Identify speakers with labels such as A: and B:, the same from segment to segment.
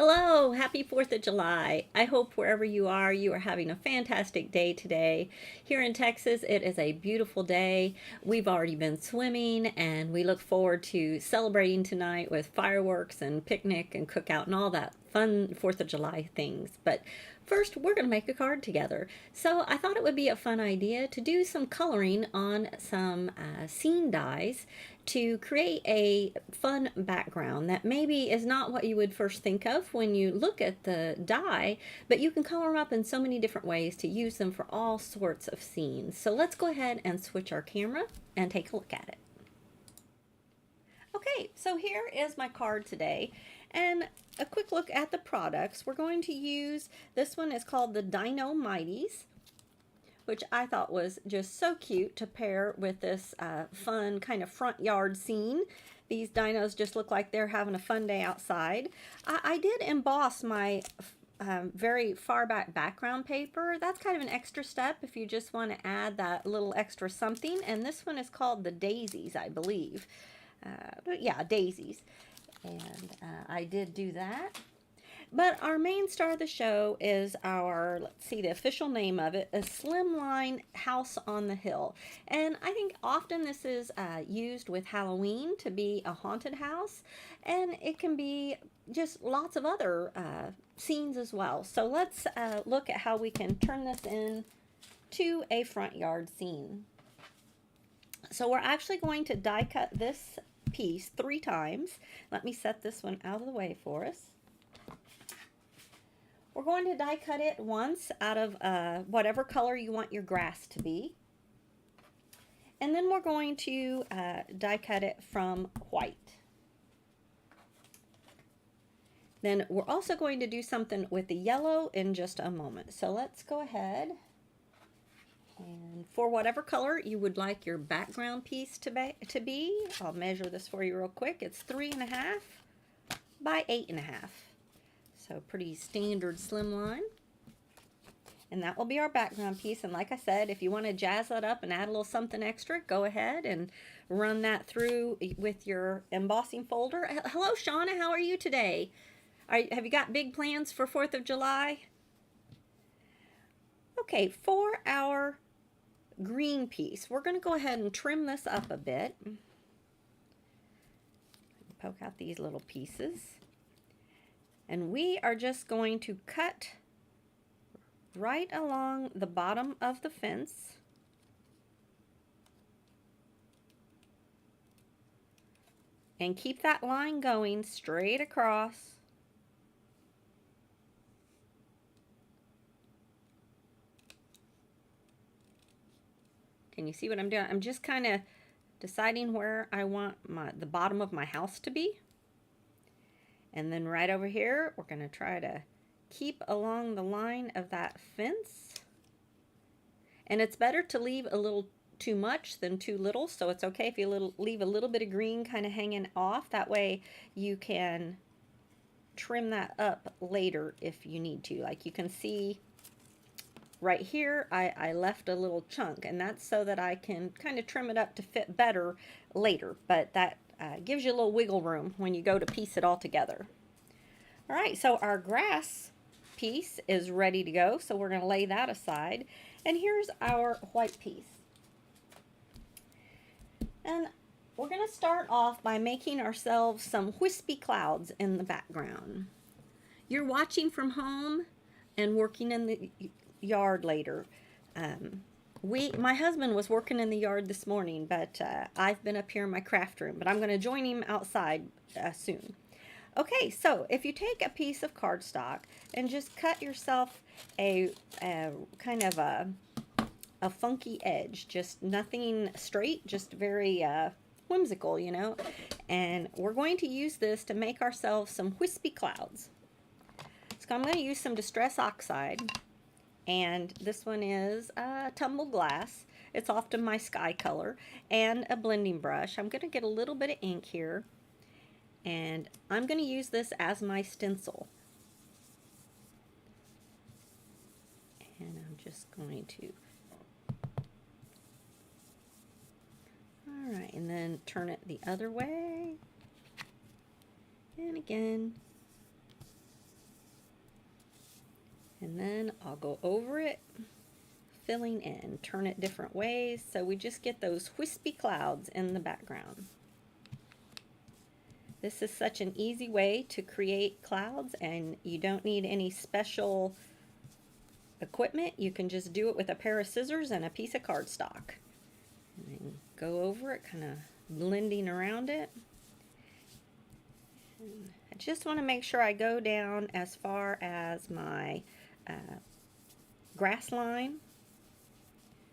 A: Hello, happy 4th of July. I hope wherever you are having a fantastic day today. Here in Texas, it is a beautiful day. We've already been swimming and we look forward to celebrating tonight with fireworks and picnic and cookout and all that fun 4th of July things. But first, we're going to make a card together. So I thought it would be a fun idea to do some coloring on some scene dies to create a fun background that maybe is not what you would first think of when you look at the die, but you can color them up in so many different ways to use them for all sorts of scenes. So let's go ahead and switch our camera and take a look at it. Okay, so here is my card today, and a quick look at the products. We're going to use, this one is called the Dino Mighties, which I thought was just so cute to pair with this fun kind of front yard scene. These dinos just look like they're having a fun day outside. I did emboss my very far back background paper. That's kind of an extra step if you just want to add that little extra something. And this one is called the Daisies, I believe. Yeah, Daisies. And I did do that. But our main star of the show is our, let's see, the official name of it, a Slimline House on the Hill. And I think often this is used with Halloween to be a haunted house. And it can be just lots of other scenes as well. So let's look at how we can turn this into a front yard scene. So we're actually going to die cut this piece 3 times. Let me set this one out of the way for us. We're going to die cut it once out of whatever color you want your grass to be. And then we're going to die cut it from white. Then we're also going to do something with the yellow in just a moment. So let's go ahead. And for whatever color you would like your background piece to be, I'll measure this for you real quick. It's 3.5 by 8.5. So pretty standard slimline. And that will be our background piece. And like I said, if you want to jazz that up and add a little something extra, go ahead and run that through with your embossing folder. Hello, Shauna. How are you today? Have you got big plans for 4th of July? Okay, for our green piece, we're going to go ahead and trim this up a bit. Poke out these little pieces. And we are just going to cut right along the bottom of the fence. And keep that line going straight across. Can you see what I'm doing? I'm just kind of deciding where I want the bottom of my house to be. And then right over here, we're going to try to keep along the line of that fence. And it's better to leave a little too much than too little. So it's okay if you leave a little bit of green kind of hanging off. That way you can trim that up later if you need to. Like you can see right here, I left a little chunk. And that's so that I can kind of trim it up to fit better later. But that gives you a little wiggle room when you go to piece it all together. All right, so our grass piece is ready to go, so we're going to lay that aside. And here's our white piece. And we're going to start off by making ourselves some wispy clouds in the background. You're watching from home and working in the yard later. My husband was working in the yard this morning, but I've been up here in my craft room, but I'm going to join him outside soon. Okay, so if you take a piece of cardstock and just cut yourself a kind of a funky edge, just nothing straight, just very whimsical, you know, and we're going to use this to make ourselves some wispy clouds. So I'm going to use some Distress Oxide. And this one is Tumble Glass. It's often my sky color. And a blending brush. I'm going to get a little bit of ink here. And I'm going to use this as my stencil. And I'm just going to... Alright, and then turn it the other way. And again. And then I'll go over it, filling in, turn it different ways so we just get those wispy clouds in the background. This is such an easy way to create clouds, and you don't need any special equipment. You can just do it with a pair of scissors and a piece of cardstock. And then go over it, kind of blending around it. And I just want to make sure I go down as far as my grass line.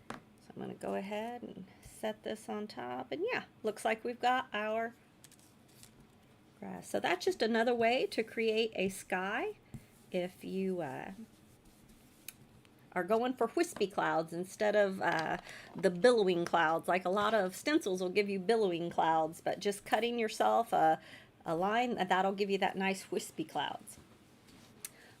A: So I'm going to go ahead and set this on top. And yeah, looks like we've got our grass. So that's just another way to create a sky if you are going for wispy clouds instead of the billowing clouds. Like a lot of stencils will give you billowing clouds, but just cutting yourself a line, that'll give you that nice wispy clouds.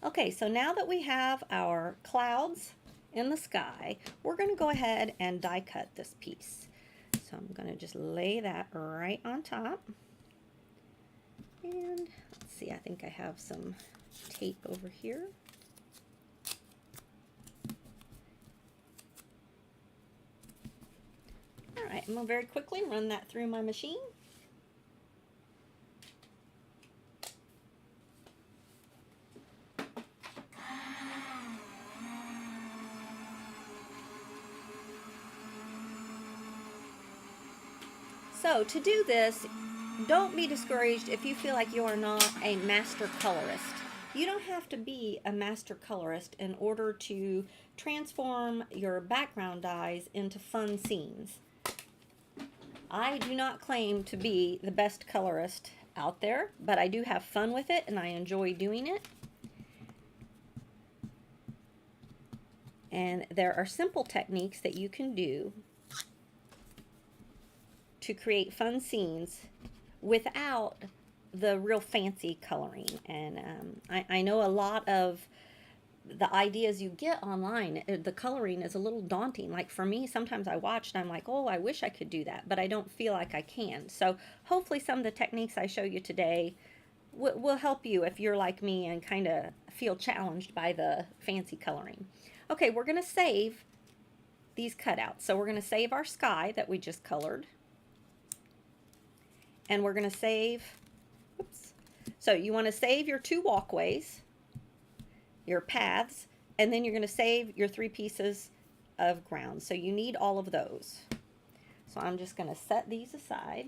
A: Okay, so now that we have our clouds in the sky, we're going to go ahead and die cut this piece. So I'm going to just lay that right on top. And let's see, I think I have some tape over here. All right, I'm going to very quickly run that through my machine. So to do this, don't be discouraged if you feel like you are not a master colorist. You don't have to be a master colorist in order to transform your background dyes into fun scenes. I do not claim to be the best colorist out there, but I do have fun with it and I enjoy doing it. And there are simple techniques that you can do to create fun scenes without the real fancy coloring. And I know a lot of the ideas you get online, the coloring is a little daunting. Like for me, sometimes I watch and I'm like, oh, I wish I could do that, but I don't feel like I can. So hopefully some of the techniques I show you today will help you if you're like me and kind of feel challenged by the fancy coloring. Okay, we're going to save these cutouts. So we're going to save our sky that we just colored. And we're going to save, oops. So you want to save your 2 walkways, your paths, and then you're going to save your 3 pieces of ground. So you need all of those. So I'm just going to set these aside.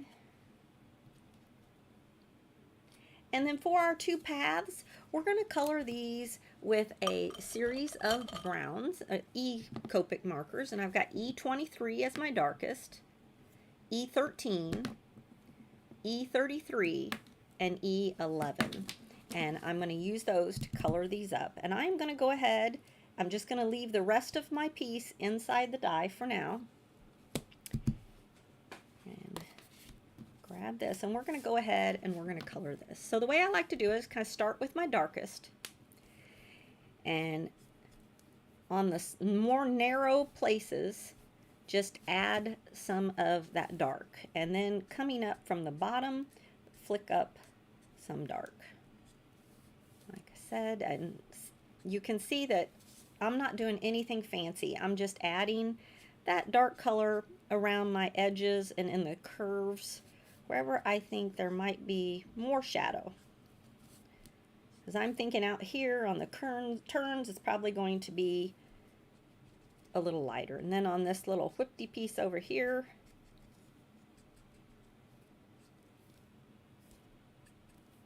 A: And then for our 2 paths, we're going to color these with a series of browns, E Copic markers, and I've got E23 as my darkest, E13, E33, and E11. And I'm going to use those to color these up. And I'm going to go ahead, I'm just going to leave the rest of my piece inside the die for now. And grab this, and we're going to go ahead and we're going to color this. So the way I like to do it is kind of start with my darkest. And on the more narrow places, just add some of that dark. And then coming up from the bottom, flick up some dark. Like I said, and you can see that I'm not doing anything fancy. I'm just adding that dark color around my edges and in the curves, wherever I think there might be more shadow. Because I'm thinking out here on the turns, it's probably going to be a little lighter. And then on this little whippy piece over here,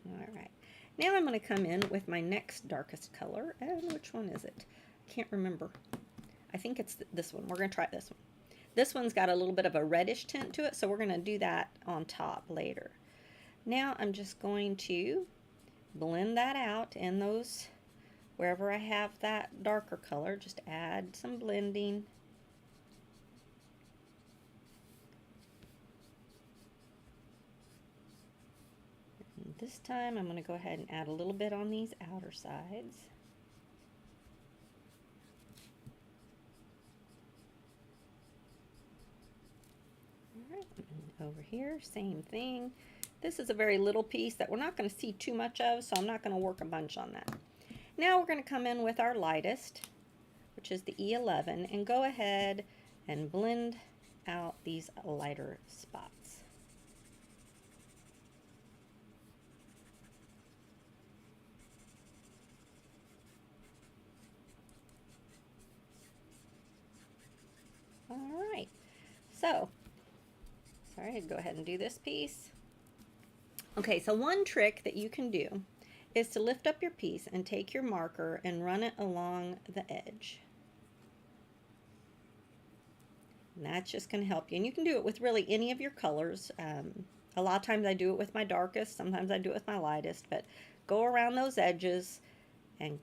A: all right. Now I'm going to come in with my next darkest color. And which one is it? I can't remember. I think it's this one. We're going to try this one. This one's got a little bit of a reddish tint to it, so we're going to do that on top later. Now I'm just going to blend that out in those, wherever I have that darker color, just add some blending. And this time I'm going to go ahead and add a little bit on these outer sides. All right, and over here, same thing. This is a very little piece that we're not going to see too much of, so I'm not going to work a bunch on that. Now we're going to come in with our lightest, which is the E11, and go ahead and blend out these lighter spots. All right, so sorry, I'd go ahead and do this piece. Okay, so one trick that you can do is to lift up your piece and take your marker and run it along the edge. And that's just going to help you. And you can do it with really any of your colors. A lot of times I do it with my darkest, sometimes I do it with my lightest, but go around those edges and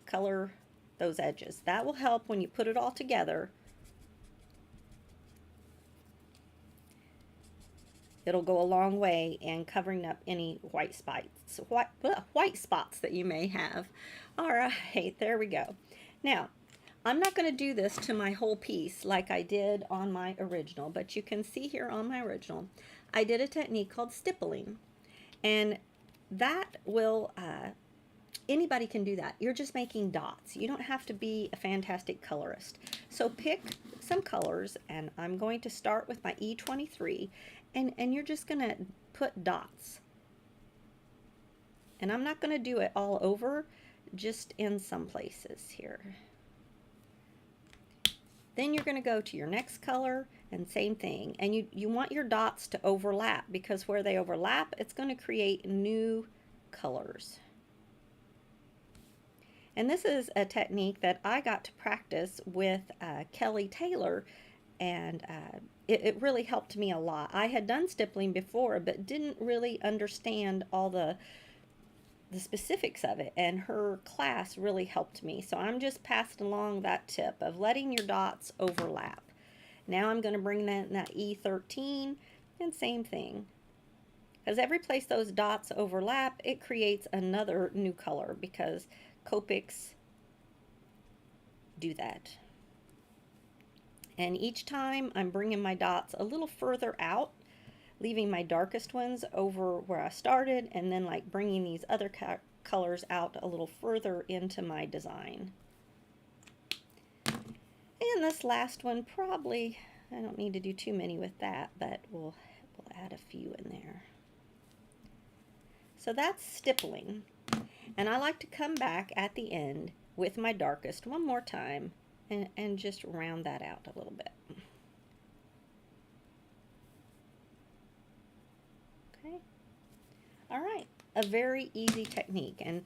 A: color those edges. That will help when you put it all together. It'll go a long way in covering up any white spots that you may have. All right, there we go. Now, I'm not going to do this to my whole piece like I did on my original, but you can see here on my original, I did a technique called stippling. And that will, anybody can do that. You're just making dots. You don't have to be a fantastic colorist. So pick some colors, and I'm going to start with my E23, and you're just going to put dots. And I'm not going to do it all over, just in some places here. Then you're going to go to your next color and same thing. And you want your dots to overlap, because where they overlap, it's going to create new colors. And this is a technique that I got to practice with Kelly Taylor, and it really helped me a lot. I had done stippling before, but didn't really understand all the specifics of it, and her class really helped me. So I'm just passing along that tip of letting your dots overlap. Now I'm going to bring that E13, and same thing. Because every place those dots overlap, it creates another new color, because Copics do that. And each time I'm bringing my dots a little further out, leaving my darkest ones over where I started, and then like bringing these other colors out a little further into my design. And this last one, probably, I don't need to do too many with that, but we'll add a few in there. So that's stippling. And I like to come back at the end with my darkest one more time and just round that out a little bit. Okay. All right. A very easy technique. And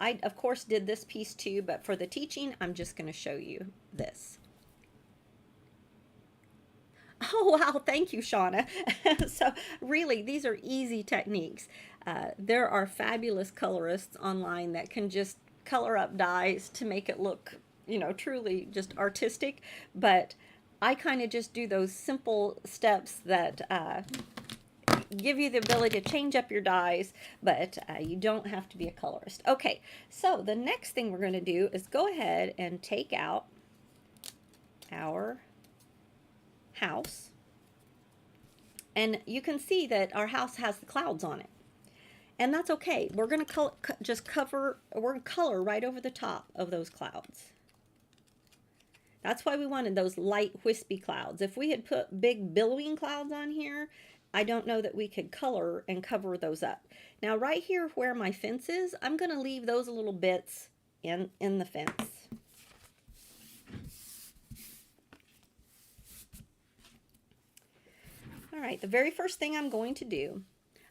A: I, of course, did this piece too, but for the teaching, I'm just going to show you this. Oh, wow. Thank you, Shauna. So really, these are easy techniques. There are fabulous colorists online that can just color up dies to make it look, you know, truly just artistic. But I kind of just do those simple steps that give you the ability to change up your dies, but you don't have to be a colorist. Okay, so the next thing we're going to do is go ahead and take out our house. And you can see that our house has the clouds on it. And that's okay. We're going to just cover, we're going to color right over the top of those clouds. That's why we wanted those light wispy clouds. If we had put big billowing clouds on here, I don't know that we could color and cover those up. Now right here where my fence is, I'm going to leave those little bits in the fence. All right, the very first thing I'm going to do,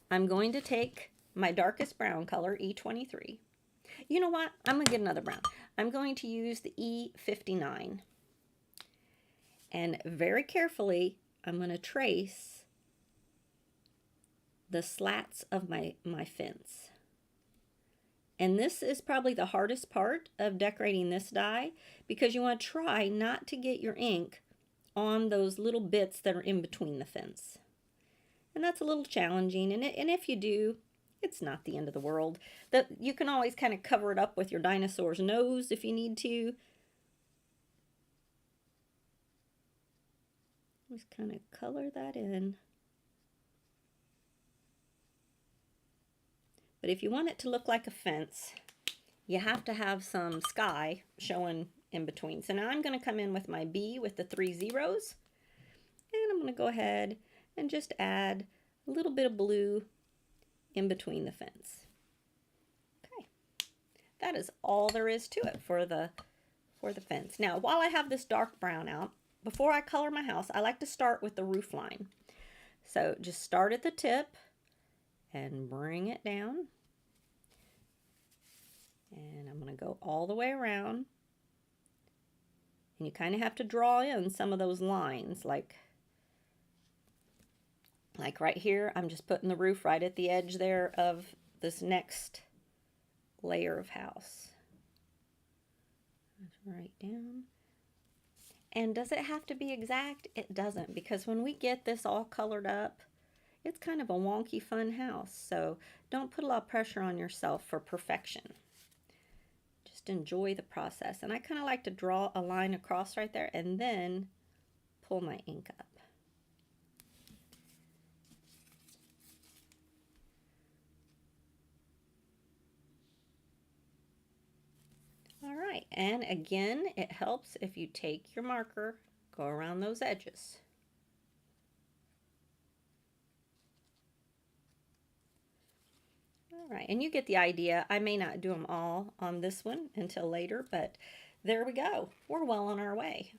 A: I'm going to take my darkest brown color, E23. You know what? I'm going to get another brown. I'm going to use the E59. And very carefully, I'm going to trace the slats of my fence. And this is probably the hardest part of decorating this die, because you want to try not to get your ink on those little bits that are in between the fence. And that's a little challenging, and if you do, it's not the end of the world. You can always kind of cover it up with your dinosaur's nose if you need to. Just kind of color that in. But if you want it to look like a fence, you have to have some sky showing in between. So now I'm going to come in with my B with the 3 zeros, and I'm going to go ahead and just add a little bit of blue in between the fence. Okay, that is all there is to it for the fence. Now, while I have this dark brown out, before I color my house, I like to start with the roof line. So just start at the tip and bring it down. And I'm going to go all the way around. And you kind of have to draw in some of those lines, like right here. I'm just putting the roof right at the edge there of this next layer of house. Right down. And does it have to be exact? It doesn't, because when we get this all colored up, it's kind of a wonky fun house. So don't put a lot of pressure on yourself for perfection. Just enjoy the process. And I kind of like to draw a line across right there and then pull my ink up. All right, and again, it helps if you take your marker, go around those edges. All right, and you get the idea. I may not do them all on this one until later, but there we go. We're well on our way.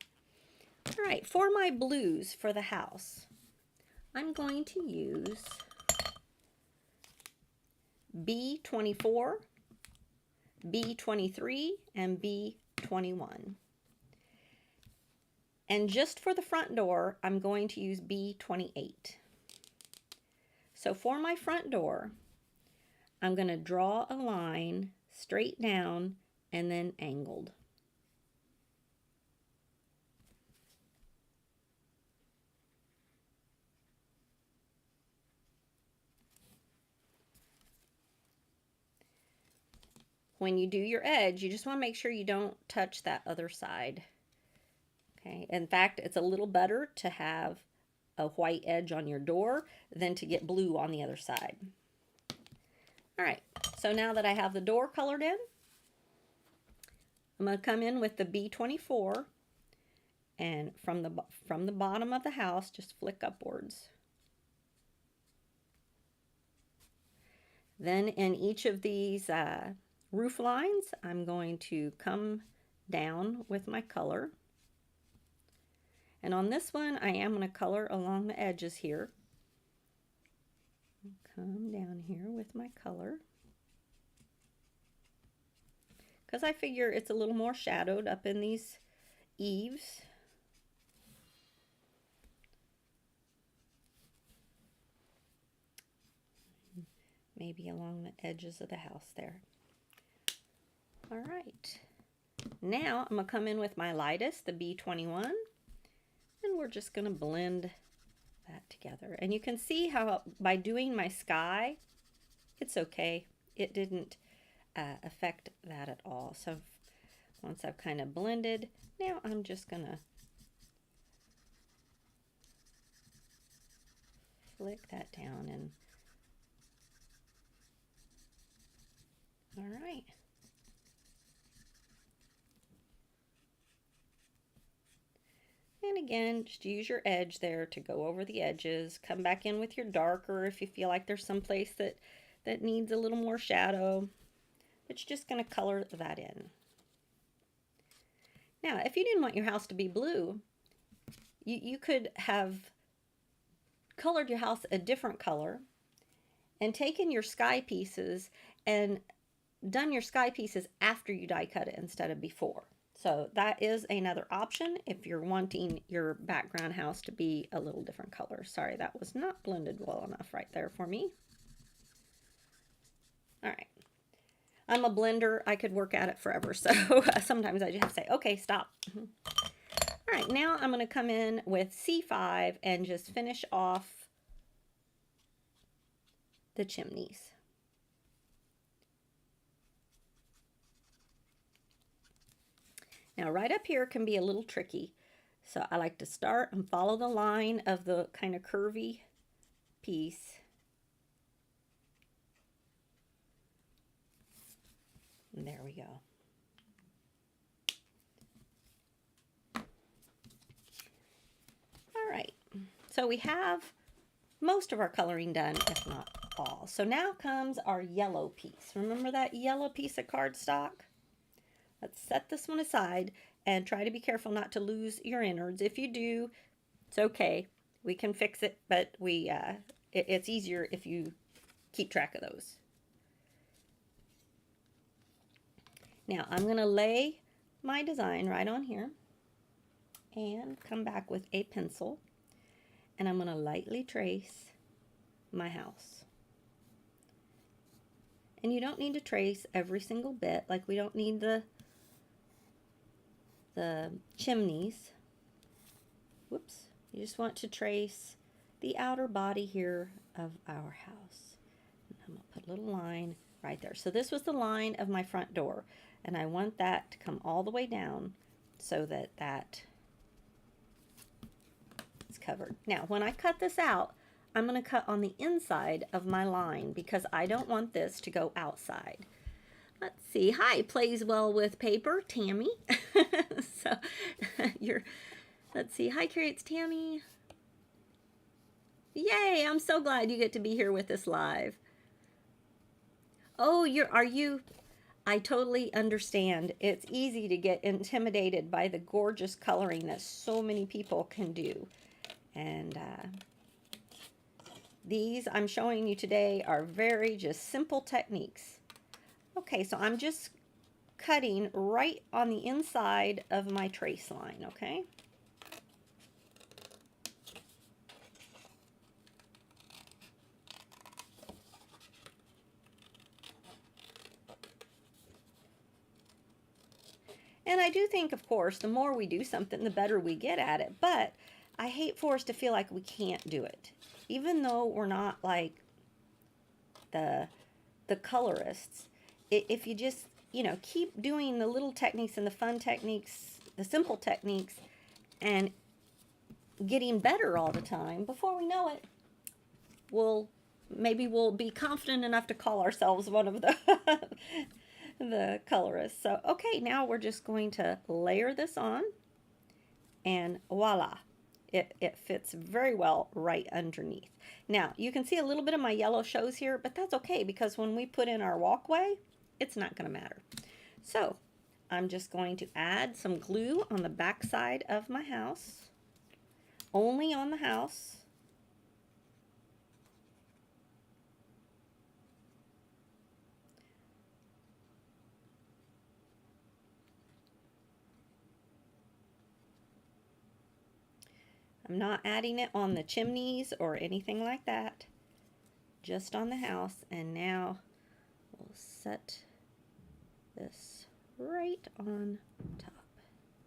A: All right, for my blues for the house, I'm going to use B24, B23, and B21. And just for the front door, I'm going to use B28. So for my front door, I'm going to draw a line straight down and then angled. When you do your edge, you just want to make sure you don't touch that other side. Okay, in fact, it's a little better to have a white edge on your door than to get blue on the other side. All right, so now that I have the door colored in, I'm going to come in with the B24, and from the bottom of the house, just flick upwards. Then in each of these roof lines, I'm going to come down with my color. And on this one, I am going to color along the edges here. Come down here with my color, because I figure it's a little more shadowed up in these eaves. Maybe along the edges of the house there. All right. Now I'm going to come in with my lightest, the B21, and we're just going to blend that together. And you can see how by doing my sky, it's okay. It didn't affect that at all. So once I've kind of blended, now I'm just going to flick that down and all right. And again, just use your edge there to go over the edges. Come back in with your darker if you feel like there's some place that needs a little more shadow. But you're just going to color that in. Now, if you didn't want your house to be blue, you could have colored your house a different color and taken your sky pieces and done your sky pieces after you die cut it instead of before. So that is another option if you're wanting your background house to be a little different color. Sorry, that was not blended well enough right there for me. All right. I'm a blender. I could work at it forever. So sometimes I just have to say, okay, stop. All right, now I'm going to come in with C5 and just finish off the chimneys. Now right up here can be a little tricky. So I like to start and follow the line of the kind of curvy piece. And there we go. All right, so we have most of our coloring done, if not all. So now comes our yellow piece. Remember that yellow piece of cardstock? Let's set this one aside and try to be careful not to lose your innards. If you do, it's okay. We can fix it, but it's easier if you keep track of those. Now I'm going to lay my design right on here and come back with a pencil, and I'm going to lightly trace my house. And you don't need to trace every single bit, like we don't need the chimneys. Whoops. You just want to trace the outer body here of our house. And I'm going to put a little line right there. So this was the line of my front door, and I want that to come all the way down so that is covered. Now, when I cut this out, I'm going to cut on the inside of my line because I don't want this to go outside. Let's see. Hi, plays well with paper, Tammy. So let's see. Hi, Carrie, it's Tammy. Yay, I'm so glad you get to be here with us live. Oh, I totally understand. It's easy to get intimidated by the gorgeous coloring that so many people can do. And these I'm showing you today are very just simple techniques. Okay, so I'm just cutting right on the inside of my trace line, okay? And I do think, of course, the more we do something, the better we get at it. But I hate for us to feel like we can't do it. Even though we're not like the colorists, if you just, keep doing the little techniques and the fun techniques, the simple techniques, and getting better all the time, before we know it, maybe we'll be confident enough to call ourselves one of the the colorists. So, okay, now we're just going to layer this on, and voila. It fits very well right underneath. Now, you can see a little bit of my yellow shows here, but that's okay because when we put in our walkway, it's not going to matter. So, I'm just going to add some glue on the back side of my house, only on the house. I'm not adding it on the chimneys or anything like that, just on the house. And now we'll set this right on top.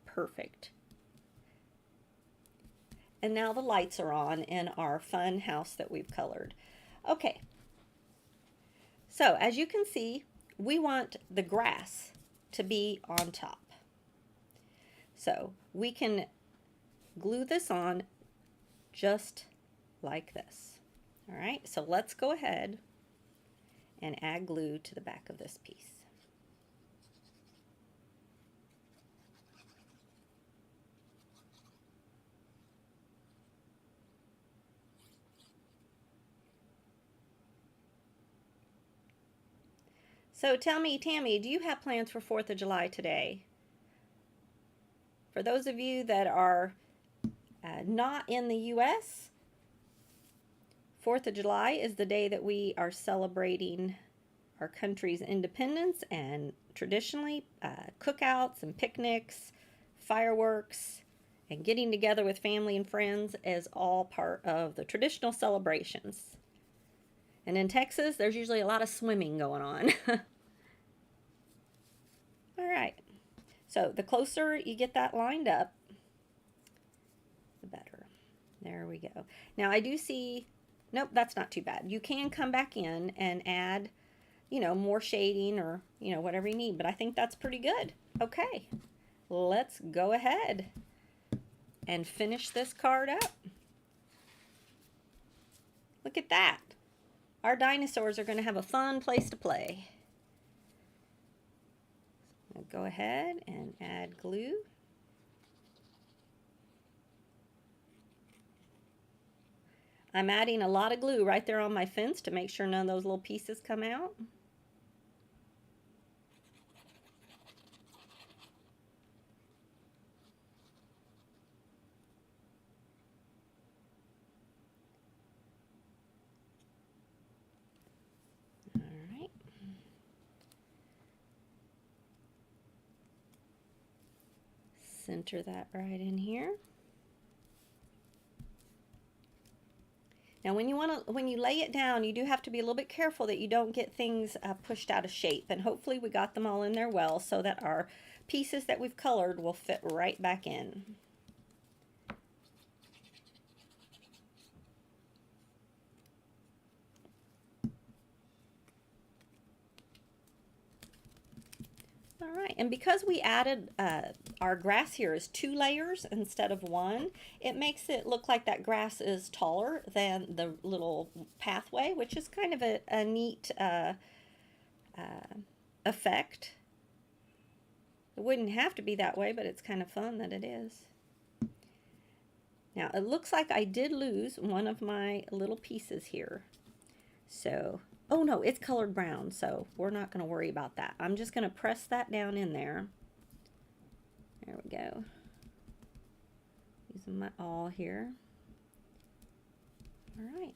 A: Perfect. And now the lights are on in our fun house that we've colored. Okay, so as you can see, we want the grass to be on top. So we can glue this on just like this. All right, so let's go ahead and add glue to the back of this piece. So tell me, Tammy, do you have plans for 4th of July today? For those of you that are not in the U.S., 4th of July is the day that we are celebrating our country's independence, and traditionally cookouts and picnics, fireworks, and getting together with family and friends is all part of the traditional celebrations. And in Texas, there's usually a lot of swimming going on. All right, so the closer you get that lined up, the better. There we go. Now I do see, nope, that's not too bad. You can come back in and add, more shading or, whatever you need, but I think that's pretty good. Okay, let's go ahead and finish this card up. Look at that. Our dinosaurs are going to have a fun place to play. I'll go ahead and add glue. I'm adding a lot of glue right there on my fence to make sure none of those little pieces come out. Center that right in here. Now when you lay it down, you do have to be a little bit careful that you don't get things pushed out of shape, and hopefully we got them all in there well so that our pieces that we've colored will fit right back in. All right, and because we added our grass here is 2 layers instead of 1, it makes it look like that grass is taller than the little pathway, which is kind of a neat effect. It wouldn't have to be that way, but it's kind of fun that it is. Now, it looks like I did lose one of my little pieces here. So, oh no, it's colored brown, so we're not going to worry about that. I'm just going to press that down in there. There we go. Using my awl here. All right.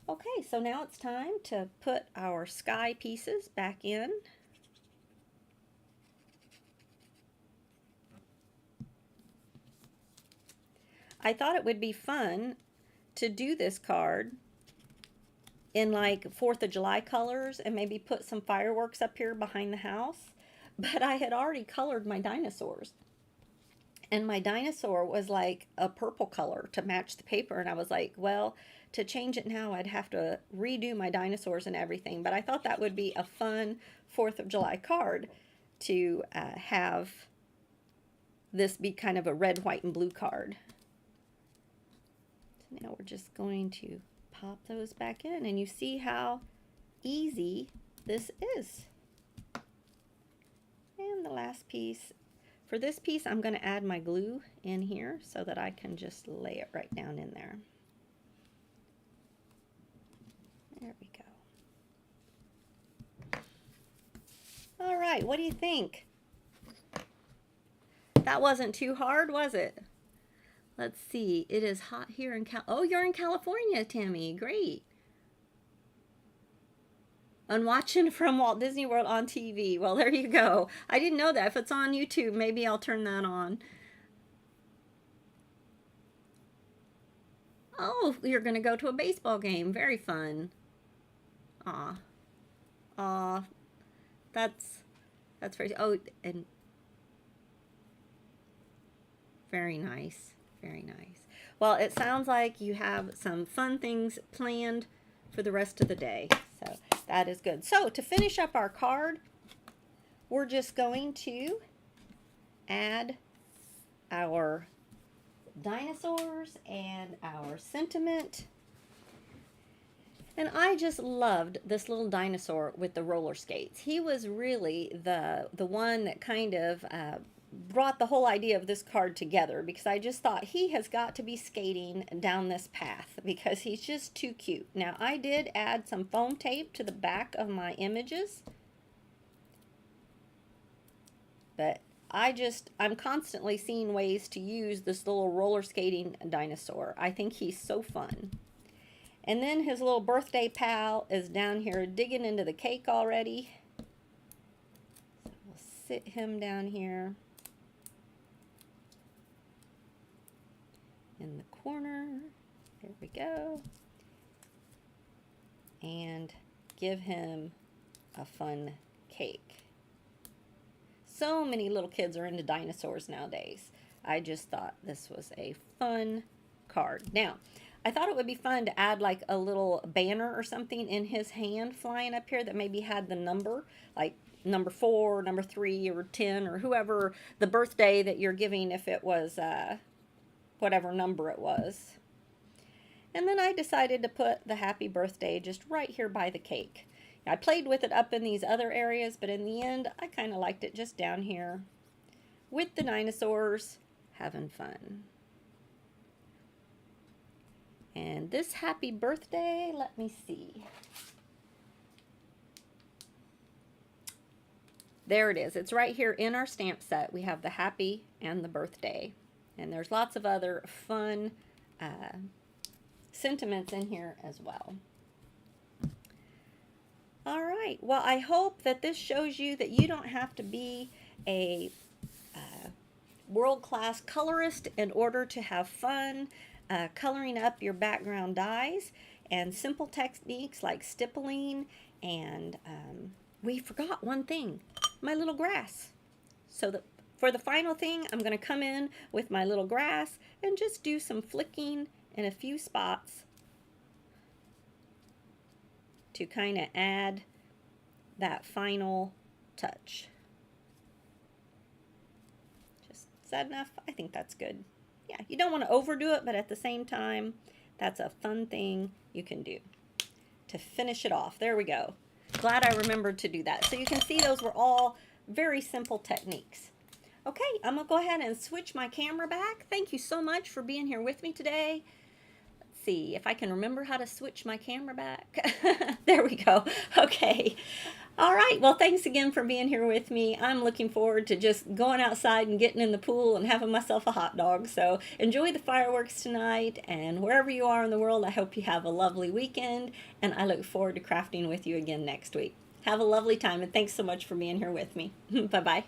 A: Okay, so now it's time to put our sky pieces back in. I thought it would be fun to do this card in like 4th of July colors and maybe put some fireworks up here behind the house. But I had already colored my dinosaurs. And my dinosaur was like a purple color to match the paper. And I was like, well, to change it now, I'd have to redo my dinosaurs and everything. But I thought that would be a fun 4th of July card to have this be kind of a red, white, and blue card. So now we're just going to pop those back in, and you see how easy this is. And the last piece, for this piece I'm going to add my glue in here so that I can just lay it right down in there. There we go. All right, what do you think? That wasn't too hard, was it? Let's see, it is hot here in Oh, you're in California, Tammy. Great. I'm watching from Walt Disney World on TV. Well, there you go. I didn't know that. If it's on YouTube, maybe I'll turn that on. Oh, you're going to go to a baseball game. Very fun. Aw. Aw. That's very... Oh, and... Very nice. Very nice. Well, it sounds like you have some fun things planned for the rest of the day. So that is good. So to finish up our card, we're just going to add our dinosaurs and our sentiment. And I just loved this little dinosaur with the roller skates. He was really the one that kind of brought the whole idea of this card together, because I just thought he has got to be skating down this path because he's just too cute. Now, I did add some foam tape to the back of my images, but I'm constantly seeing ways to use this little roller skating dinosaur. I think he's so fun. And then his little birthday pal is down here digging into the cake already. So we'll sit him down here in the corner. There we go. And give him a fun cake. So many little kids are into dinosaurs nowadays. I just thought this was a fun card. Now, I thought it would be fun to add like a little banner or something in his hand flying up here that maybe had the number, like number 4, number 3, or 10, or whoever the birthday that you're giving, if it was whatever number it was. And then I decided to put the happy birthday just right here by the cake. I played with it up in these other areas, but in the end, I kind of liked it just down here with the dinosaurs having fun. And this happy birthday, let me see. There it is. It's right here in our stamp set. We have the happy and the birthday. And there's lots of other fun sentiments in here as well. All right. Well, I hope that this shows you that you don't have to be a world-class colorist in order to have fun coloring up your background dies, and simple techniques like stippling, and we forgot one thing, my little grass. So for the final thing, I'm going to come in with my little grass and just do some flicking in a few spots to kind of add that final touch. Is that enough? I think that's good. Yeah, you don't want to overdo it, but at the same time, that's a fun thing you can do to finish it off. There we go. Glad I remembered to do that. So you can see those were all very simple techniques. Okay, I'm going to go ahead and switch my camera back. Thank you so much for being here with me today. Let's see if I can remember how to switch my camera back. There we go. Okay. All right. Well, thanks again for being here with me. I'm looking forward to just going outside and getting in the pool and having myself a hot dog. So enjoy the fireworks tonight, and wherever you are in the world, I hope you have a lovely weekend, and I look forward to crafting with you again next week. Have a lovely time, and thanks so much for being here with me. Bye-bye.